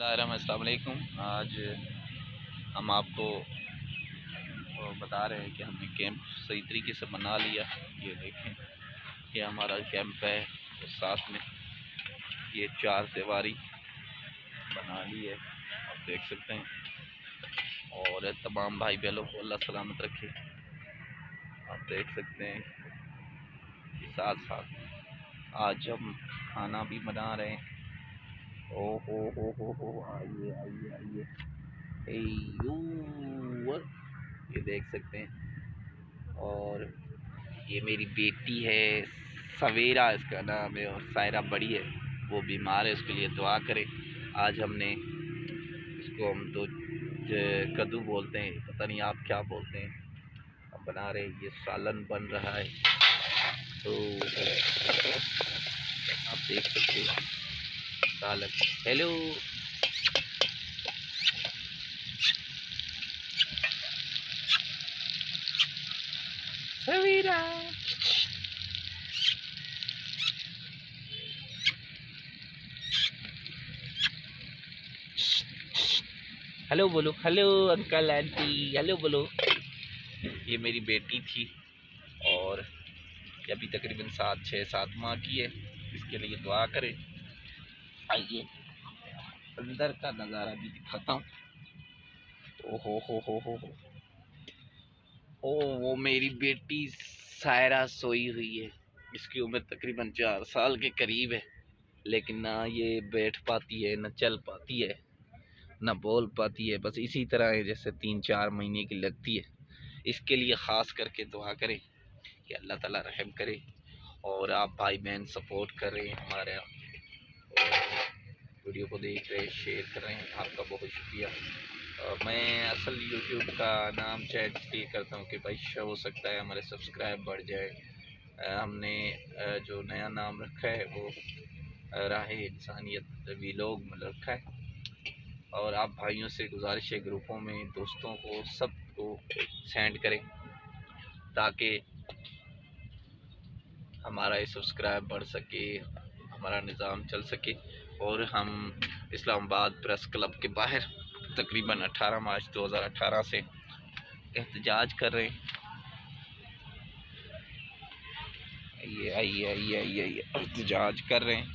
अस्सलाम वालेकुम। आज हम आपको बता रहे हैं कि हमने कैंप सही तरीके से बना लिया। ये देखें, ये हमारा कैंप है और साथ में ये चार दीवारी बना ली है, आप देख सकते हैं। और तमाम भाई बहनों को अल्लाह सलामत रखे। आप देख सकते हैं कि साथ साथ आज हम खाना भी बना रहे हैं। ओ हो, आइए आइए आइए, ए यू, ये देख सकते हैं। और ये मेरी बेटी है, सवेरा इसका नाम है, और सायरा बड़ी है, वो बीमार है, उसके लिए दुआ करें। आज हमने इसको, हम तो कद्दू बोलते हैं, पता नहीं आप क्या बोलते हैं, हम बना रहे हैं। ये सालन बन रहा है, तो आप देख सकते हैं सालन। हेलो, सवेरा, हेलो बोलो, हेलो अंकल आंटी, हेलो बोलो। ये मेरी बेटी थी और ये अभी तकरीबन 7 माह की है, इसके लिए दुआ करें। आइए अंदर का नज़ारा भी दिखाता हूँ। ओ हो, ओ वो मेरी बेटी सायरा सोई हुई है। इसकी उम्र तकरीबन 4 साल के करीब है, लेकिन ना ये बैठ पाती है, ना चल पाती है, ना बोल पाती है। बस इसी तरह है जैसे 3-4 महीने की लगती है। इसके लिए ख़ास करके दुआ करें कि अल्लाह ताला रहम करे। और आप भाई बहन सपोर्ट कर रहे हैं हमारे, वीडियो को देख रहे हैं, शेयर कर रहे हैं, आपका बहुत शुक्रिया। मैं असल यूट्यूब का नाम शायद इसलिए करता हूँ कि भाई हो सकता है हमारे सब्सक्राइब बढ़ जाए। हमने जो नया नाम रखा है वो राह इंसानियत वीलॉग में रखा है। और आप भाइयों से गुजारिश है, ग्रुपों में दोस्तों को सबको सेंड करें ताकि हमारा ये सब्सक्राइब बढ़ सके, हमारा निज़ाम चल सके। और हम इस्लामाबाद प्रेस क्लब के बाहर तकरीबन 18 मार्च 2018 से एहतजाज कर रहे हैं। ये आइए आइए आइए आइए, एहतजाज कर रहे हैं।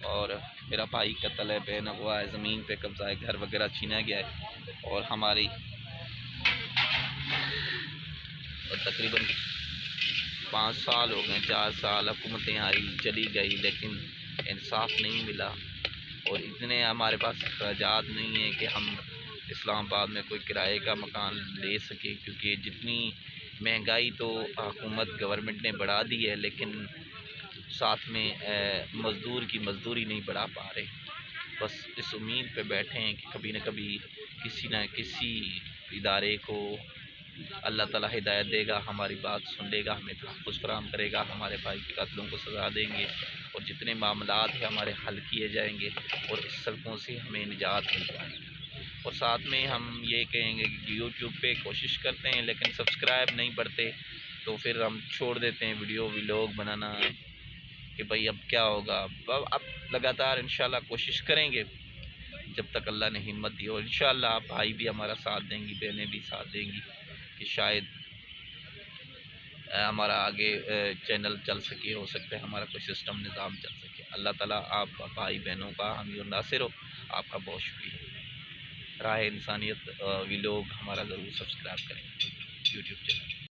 और मेरा भाई कत्ल है, बेनगवा है, ज़मीन पे कब्जा है, घर वगैरह छीना गया है। और हमारी तकरीबन 5 साल हो गए, 4 साल हुकूमतें आई चली गई, लेकिन इंसाफ नहीं मिला। और इतने हमारे पास अखराजात नहीं है कि हम इस्लामाबाद में कोई किराए का मकान ले सकें, क्योंकि जितनी महंगाई तो हुकूमत गवर्नमेंट ने बढ़ा दी है, लेकिन साथ में मज़दूर की मज़दूरी नहीं बढ़ा पा रहे। बस इस उम्मीद पे बैठे हैं कि कभी न कभी किसी न किसी इदारे को अल्लाह ताला हिदायत देगा, हमारी बात सुन लेगा, हमें तहफ़्फ़ुज़ फराहम करेगा, हमारे भाई के कातिलों को सज़ा देंगे और जितने मामलात हैं हमारे हल किए जाएंगे और इस सड़कों से हमें निजात मिल पाएगी। और साथ में हम ये कहेंगे कि यूट्यूब पे कोशिश करते हैं, लेकिन सब्सक्राइब नहीं बढ़ते, तो फिर हम छोड़ देते हैं वीडियो व्लॉग बनाना कि भाई अब क्या होगा। अब लगातार इंशाल्लाह कोशिश करेंगे जब तक अल्लाह ने हिम्मत दी, और इंशाल्लाह आप भाई भी हमारा साथ देंगी, बहनें भी साथ देंगी कि शायद हमारा आगे चैनल चल सके, हो सकता है हमारा कोई सिस्टम निज़ाम चल सके। अल्लाह ताला आप भाई बहनों का हम यूँ नासिर हो, आपका बहुत शुक्रिया। राह इंसानियत वीलॉग हमारा ज़रूर सब्सक्राइब करें यूट्यूब चैनल।